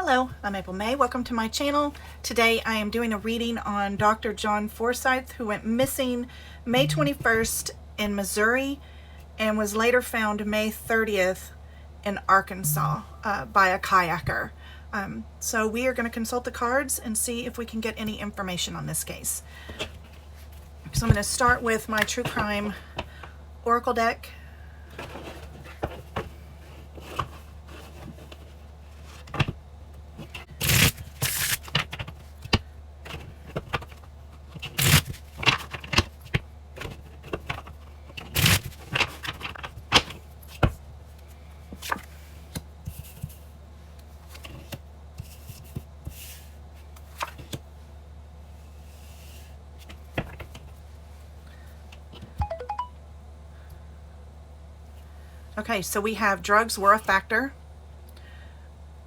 Hello, I'm April May. Welcome to my channel. Today I am doing a reading on Dr. John Forsyth, who went missing May 21st in Missouri and was later found May 30th in Arkansas by a kayaker. So we are going to consult the cards and see if we can get any information on this case. So I'm going to start with my true crime oracle deck. Okay, so we have drugs were a factor,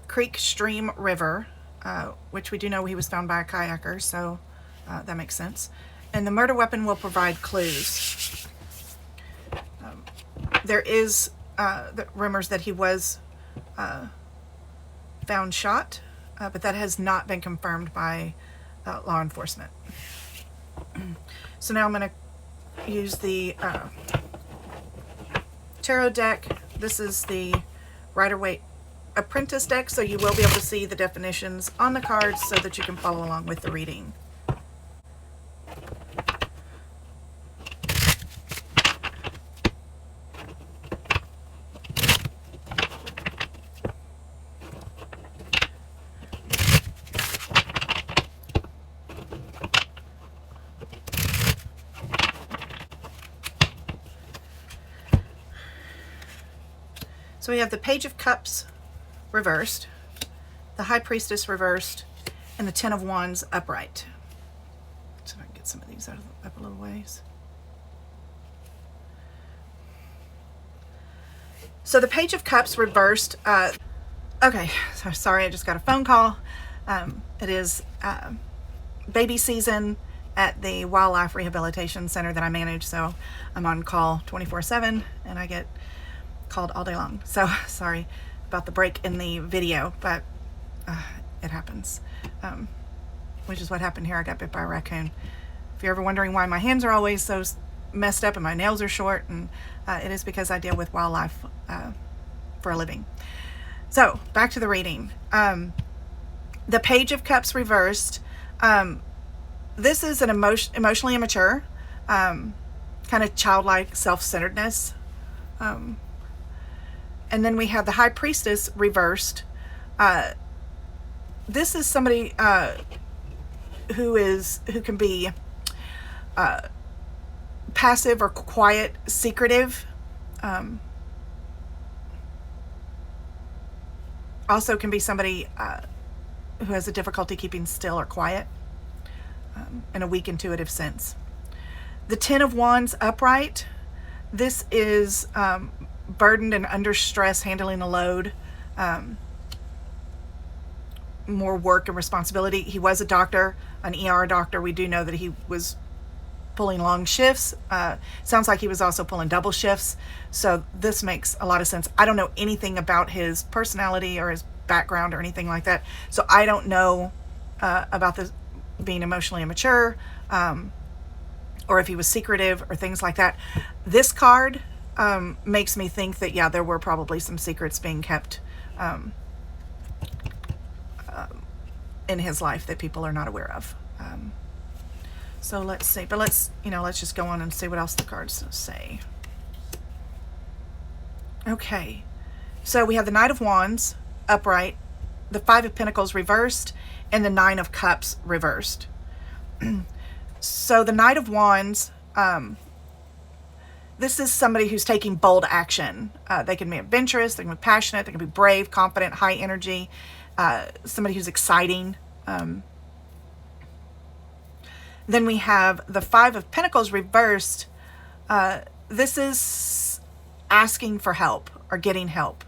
creek, stream, river, which we do know he was found by a kayaker, so that makes sense. And the murder weapon will provide clues. There is the rumors that he was found shot, but that has not been confirmed by law enforcement. So now I'm going to use the tarot deck. This is the Waite Apprentice deck, so you will be able to see the definitions on the cards so that you can follow along with the reading. So we have the Page of Cups reversed, the High Priestess reversed, and the Ten of Wands upright. So I can get some of these up a little ways. So the Page of Cups reversed. Okay, so sorry, I just got a phone call. It is baby season at the Wildlife Rehabilitation Center that I manage, so I'm on call 24/7, and I get called all day long. So sorry about the break in the video, but it happens, which is what happened here. I got bit by a raccoon. If you're ever wondering why my hands are always so messed up and my nails are short, and it is because I deal with wildlife for a living. So back to the reading. The Page of Cups reversed. This is an emotionally immature, kind of childlike self-centeredness. And then we have the High Priestess reversed. This is somebody who can be passive or quiet, secretive. Also can be somebody who has a difficulty keeping still or quiet, in a weak intuitive sense. The Ten of Wands upright. This is burdened and under stress, handling a load, more work and responsibility. He was a doctor, an ER doctor. We do know that he was pulling long shifts. Sounds like he was also pulling double shifts. So this makes a lot of sense. I don't know anything about his personality or his background or anything like that. So I don't know about this being emotionally immature, or if he was secretive or things like that. This card makes me think that, yeah, there were probably some secrets being kept in his life that people are not aware of. So let's see, but let's just go on and see what else the cards say. Okay, so we have the Knight of Wands upright, the Five of Pentacles reversed, and the Nine of Cups reversed. So the Knight of Wands, this is somebody who's taking bold action. They can be adventurous, they can be passionate, they can be brave, confident, high energy, somebody who's exciting. Then we have the Five of Pentacles reversed. This is asking for help or getting help.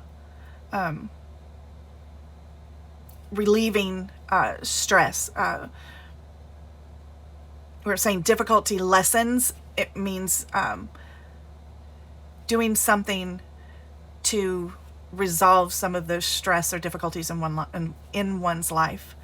Relieving stress. We're saying difficulty lessens. It means doing something to resolve some of those stress or difficulties in one's life.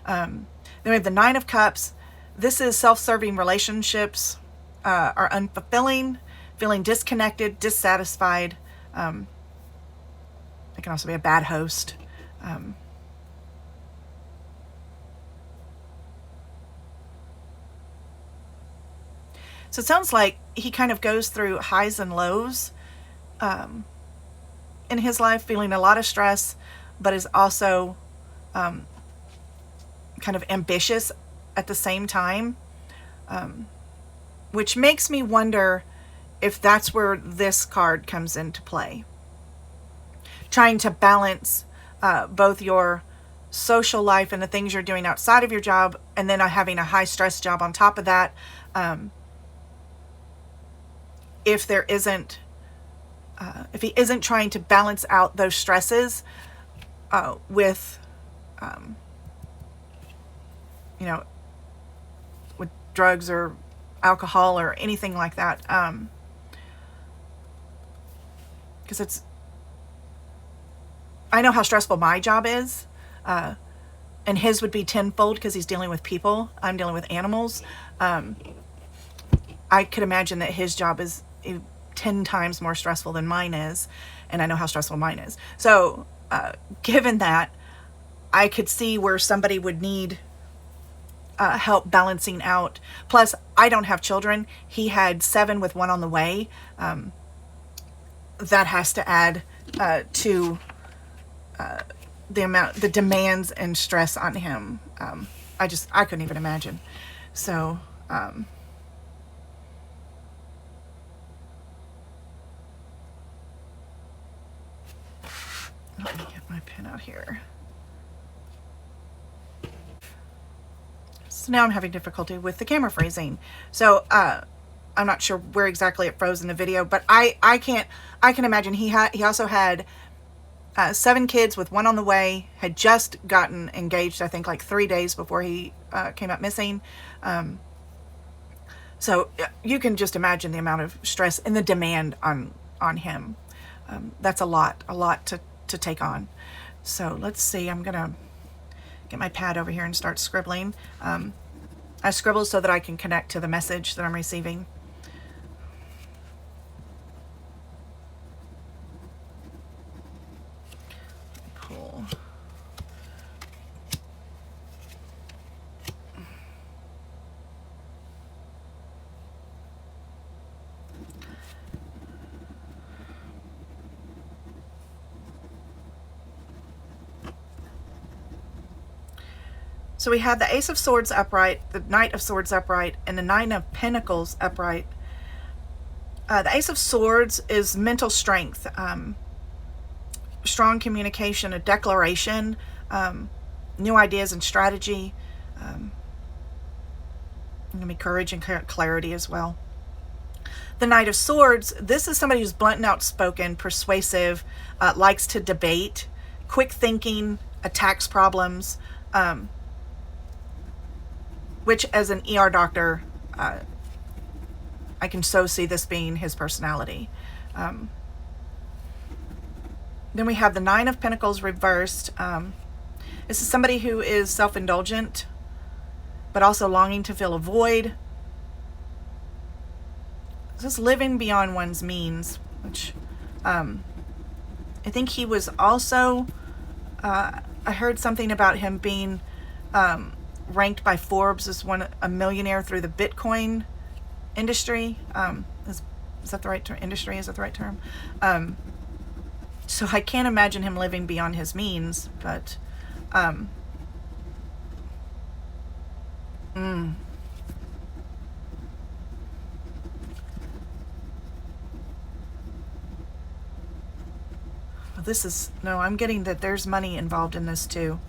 Then we have the Nine of Cups. This is self-serving relationships are unfulfilling, feeling disconnected, dissatisfied. It can also be a bad host. So it sounds like he kind of goes through highs and lows in his life, feeling a lot of stress, but is also kind of ambitious at the same time, which makes me wonder if that's where this card comes into play. Trying to balance both your social life and the things you're doing outside of your job, and then having a high stress job on top of that. If there isn't, if he isn't trying to balance out those stresses with, you know, with drugs or alcohol or anything like that, because I know how stressful my job is, and his would be tenfold because he's dealing with people. I'm dealing with animals. I could imagine that his job is 10 times more stressful than mine is, and I know how stressful mine is. So given that, I could see where somebody would need help balancing out. Plus, I don't have children. He had 7 with 1 on the way. That has to add to the demands and stress on him. I couldn't even imagine. So let me get my pen out here. So now I'm having difficulty with the camera freezing. So I'm not sure where exactly it froze in the video, but I can imagine he also had 7 kids with 1 on the way, had just gotten engaged, I think like 3 days before he came up missing. So you can just imagine the amount of stress and the demand on him. That's a lot to take on. So let's see, I'm gonna get my pad over here and start scribbling. I scribble so that I can connect to the message that I'm receiving. Pull. So we have the Ace of Swords upright, the Knight of Swords upright, and the Nine of Pentacles upright. The Ace of Swords is mental strength, strong communication, a declaration, new ideas and strategy, maybe courage and clarity as well. The Knight of Swords, this is somebody who's blunt and outspoken, persuasive, likes to debate, quick thinking, attacks problems, which as an ER doctor, I can so see this being his personality. Then we have the Nine of Pentacles reversed. This is somebody who is self-indulgent, but also longing to fill a void. This is living beyond one's means, which I think he was also, I heard something about him being ranked by Forbes as a millionaire through the Bitcoin industry. Is that the right term? Industry, is that the right term? So I can't imagine him living beyond his means, but this is, no, I'm getting that there's money involved in this too.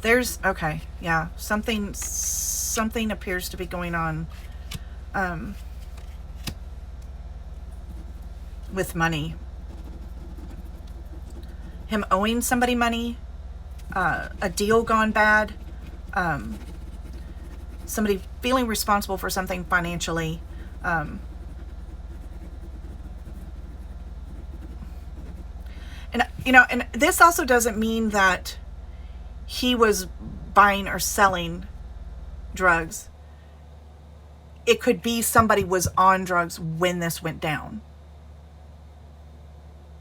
There's, okay, yeah, something appears to be going on. with money. Him owing somebody money, a deal gone bad, somebody feeling responsible for something financially. And and this also doesn't mean that he was buying or selling drugs. It could be somebody was on drugs when this went down.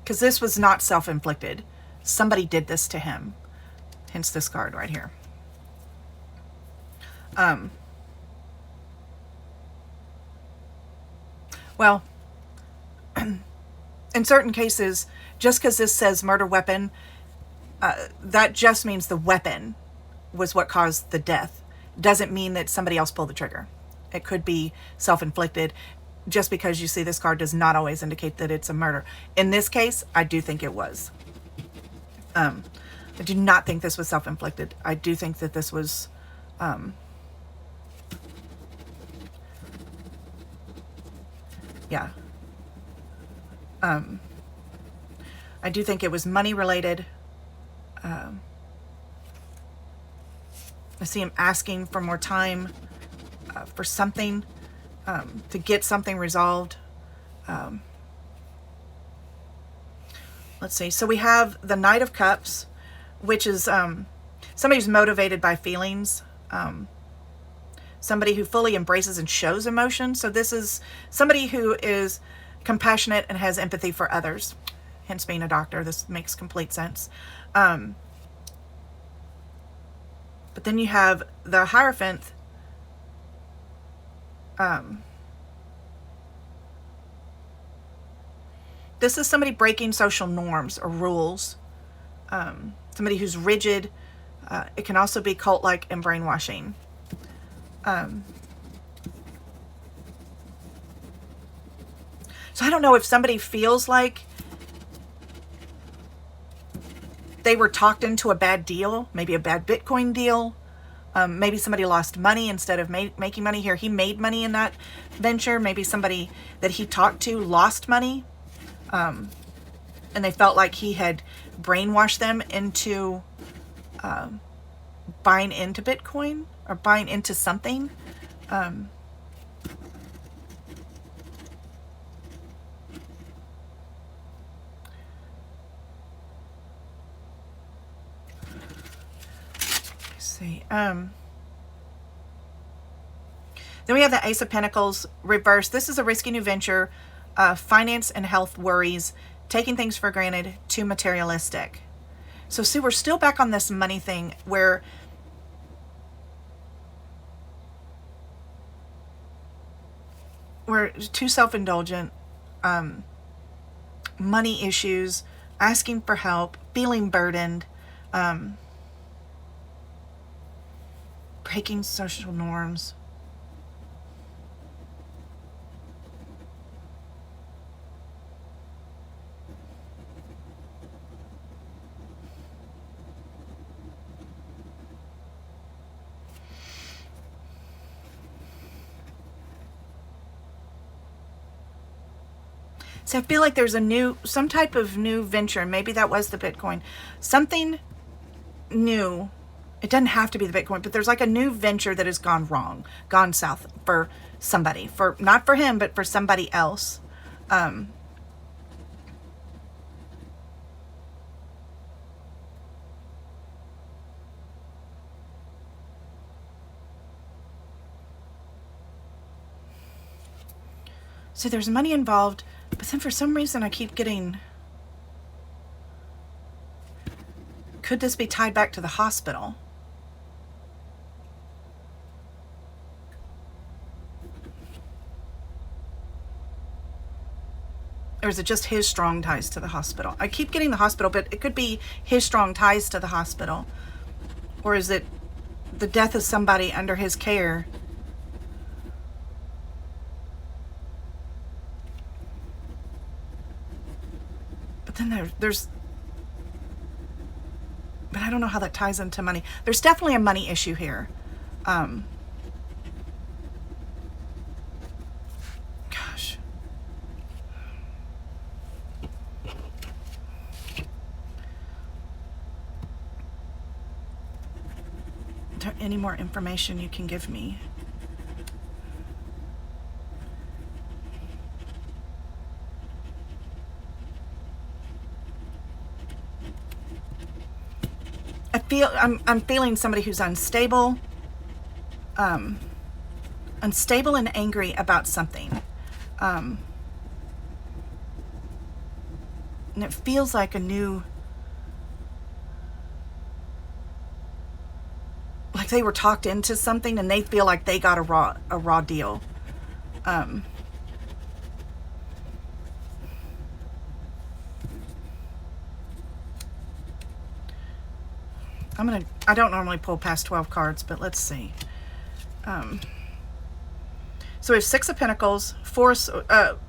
Because this was not self-inflicted. Somebody did this to him. Hence this card right here. Well, in certain cases, just because this says murder weapon, that just means the weapon was what caused the death. Doesn't mean that somebody else pulled the trigger. It could be self-inflicted. Just because you see this card does not always indicate that it's a murder. In this case, I do think it was. I do not think this was self-inflicted. I do think that this was I do think it was money related. I see him asking for more time for something, to get something resolved. Let's see. So we have the Knight of Cups, which is somebody who's motivated by feelings. Somebody who fully embraces and shows emotion. So this is somebody who is compassionate and has empathy for others. Hence being a doctor. This makes complete sense. But then you have the Hierophant. This is somebody breaking social norms or rules. Somebody who's rigid. It can also be cult-like and brainwashing. So I don't know if somebody feels like they were talked into a bad deal, maybe a bad Bitcoin deal. Maybe somebody lost money instead of making money here. He made money in that venture. Maybe somebody that he talked to lost money. And they felt like he had brainwashed them into buying into Bitcoin or buying into something. See. Then we have the Ace of Pentacles reversed. This is a risky new venture, finance and health worries, taking things for granted, too materialistic. So see, we're still back on this money thing where we're too self-indulgent, money issues, asking for help, feeling burdened, breaking social norms. So I feel like there's some type of new venture, and maybe that was the Bitcoin. Something new. It doesn't have to be the Bitcoin, but there's like a new venture that has gone wrong, gone south for somebody, not for him, but for somebody else. So there's money involved, but then for some reason I keep getting, could this be tied back to the hospital? Or is it just his strong ties to the hospital? I keep getting the hospital, but it could be his strong ties to the hospital. Or is it the death of somebody under his care? But then there's but I don't know how that ties into money. There's definitely a money issue here. Gosh. any more information you can give me? I'm feeling somebody who's unstable, unstable and angry about something. And it feels like a new, like they were talked into something and they feel like they got a raw deal. I don't normally pull past 12 cards, but let's see. So we have 6 of Pentacles, 4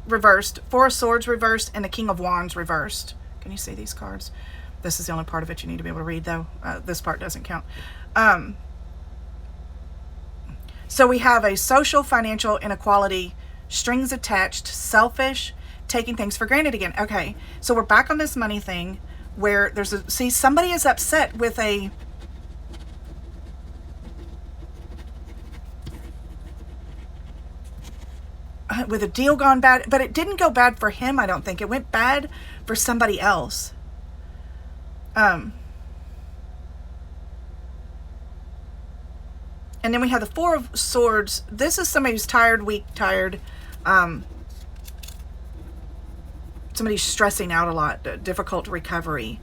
reversed, 4 of Swords reversed, and the King of Wands reversed. Can you see these cards? This is the only part of it you need to be able to read, though. This part doesn't count. So we have a social, financial inequality, strings attached, selfish, taking things for granted again. Okay, so we're back on this money thing where there's a, see, somebody is upset with a, deal gone bad, but it didn't go bad for him, I don't think. It went bad for somebody else. And then we have the 4 of Swords. This is somebody who's tired, weak, tired. Somebody's stressing out a lot, difficult recovery.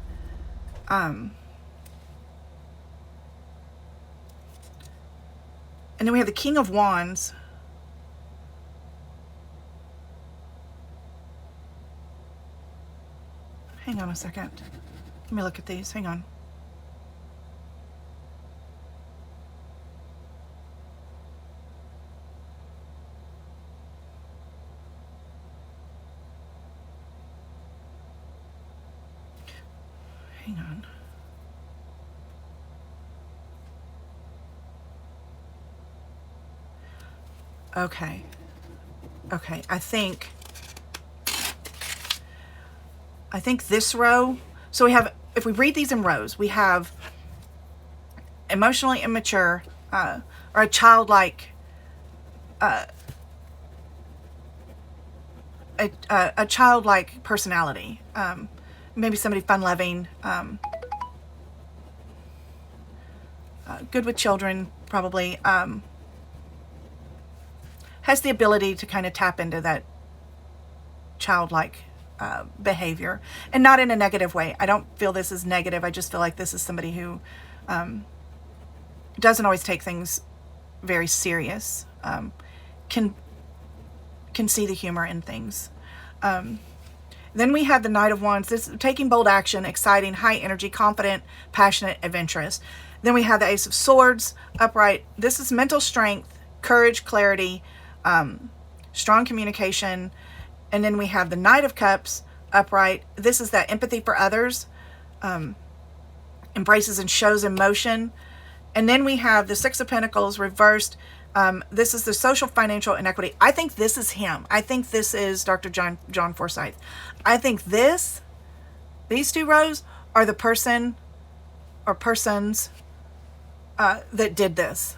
And then we have the King of Wands. Hang on a second. Let me look at these. Hang on. Hang on. Okay. Okay, I think this row, so we have, if we read these in rows, we have emotionally immature, or a childlike, a childlike personality, maybe somebody fun-loving, good with children, probably, has the ability to kind of tap into that childlike behavior, and not in a negative way. I don't feel this is negative. I just feel like this is somebody who doesn't always take things very serious, can see the humor in things. Then we have the Knight of Wands. This is taking bold action, exciting, high energy, confident, passionate, adventurous. Then we have the Ace of Swords upright. This is mental strength, courage, clarity, strong communication. And then we have the Knight of Cups upright. This is that empathy for others, embraces and shows emotion. And then we have the Six of Pentacles reversed. This is the social financial inequity. I think this is him. I think this is Dr. John Forsyth. I think these 2 rows are the person or persons that did this.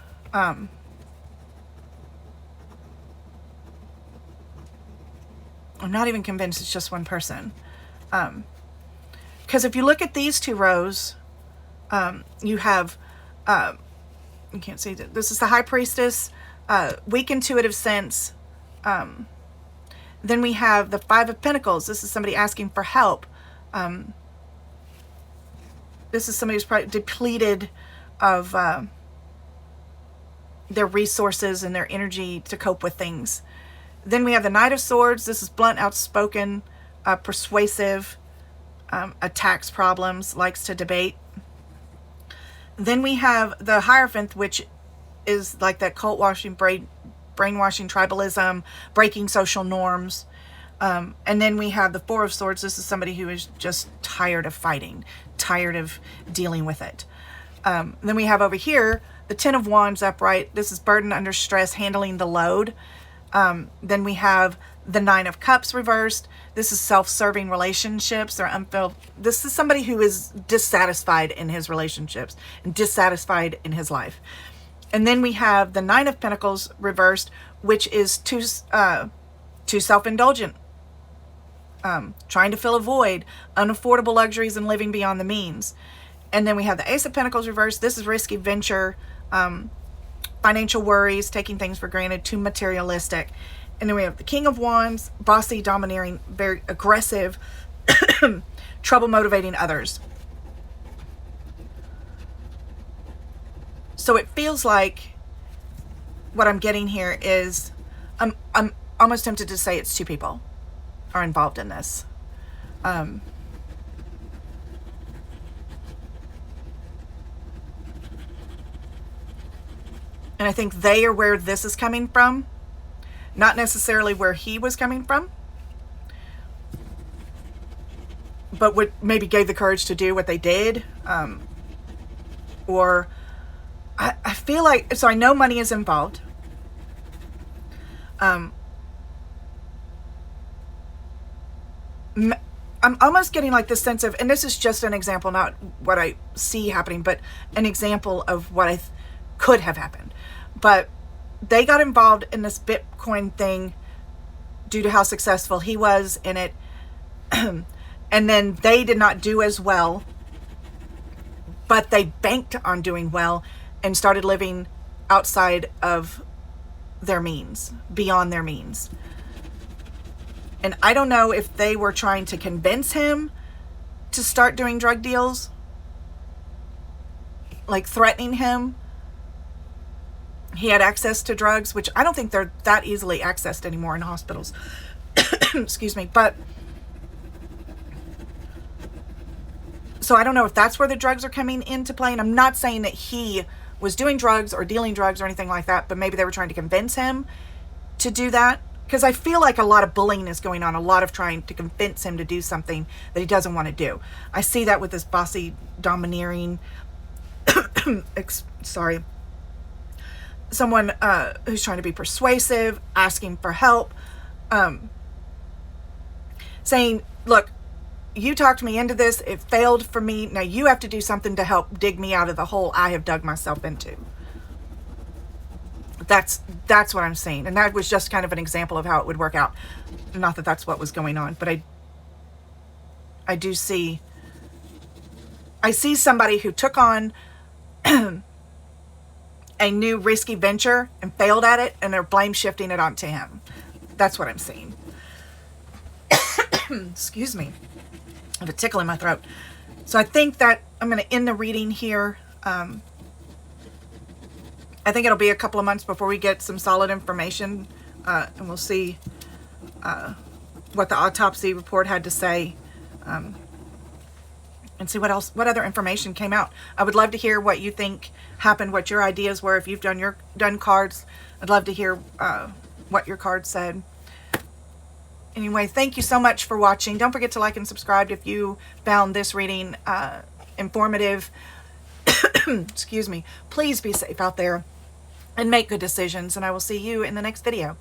I'm not even convinced it's just one person. Because if you look at these 2 rows, you have, you can't see that. This is the High Priestess, weak intuitive sense. Then we have the 5 of Pentacles. This is somebody asking for help. This is somebody who's probably depleted of their resources and their energy to cope with things. Then we have the Knight of Swords. This is blunt, outspoken, persuasive, attacks problems, likes to debate. Then we have the Hierophant, which is like that cult washing, brainwashing, tribalism, breaking social norms. And then we have the 4 of Swords. This is somebody who is just tired of fighting, tired of dealing with it. Then we have over here the 10 of Wands upright. This is burden under stress, handling the load. Then we have the 9 of Cups reversed. This is self-serving relationships or unfulfilled. This is somebody who is dissatisfied in his relationships and dissatisfied in his life. And then we have the Nine of Pentacles reversed, which is too self-indulgent, trying to fill a void, unaffordable luxuries, and living beyond the means. And then we have the Ace of Pentacles reversed. This is risky venture, financial worries, taking things for granted, too materialistic. And then we have the King of Wands, bossy, domineering, very aggressive, trouble motivating others. So it feels like what I'm getting here is, I'm almost tempted to say it's two people are involved in this. And I think they are where this is coming from, not necessarily where he was coming from, but what maybe gave the courage to do what they did. Or I feel like, so I know money is involved. I'm almost getting like this sense of, and this is just an example, not what I see happening, but an example of what could have happened. But they got involved in this Bitcoin thing due to how successful he was in it. And then they did not do as well, but they banked on doing well and started living outside of their means, beyond their means. And I don't know if they were trying to convince him to start doing drug deals, like threatening him. He had access to drugs, which I don't think they're that easily accessed anymore in hospitals. Excuse me. But so I don't know if that's where the drugs are coming into play. And I'm not saying that he was doing drugs or dealing drugs or anything like that, but maybe they were trying to convince him to do that. Because I feel like a lot of bullying is going on, a lot of trying to convince him to do something that he doesn't want to do. I see that with this bossy, domineering, someone who's trying to be persuasive, asking for help, saying, look, you talked me into this, it failed for me, now you have to do something to help dig me out of the hole I have dug myself into. That's what I'm saying. And that was just kind of an example of how it would work out. Not that that's what was going on, but I do see, I see somebody who took on a new risky venture and failed at it, and they're blame shifting it onto him. That's what I'm seeing. Excuse me. I have a tickle in my throat. So I think that I'm going to end the reading here. I think it'll be a couple of months before we get some solid information, and we'll see what the autopsy report had to say, and see what other information came out. I would love to hear what you think happened, what your ideas were. If you've done cards, I'd love to hear what your card said. Anyway, thank you so much for watching. Don't forget to like and subscribe if you found this reading informative. Excuse me. Please be safe out there and make good decisions, and I will see you in the next video.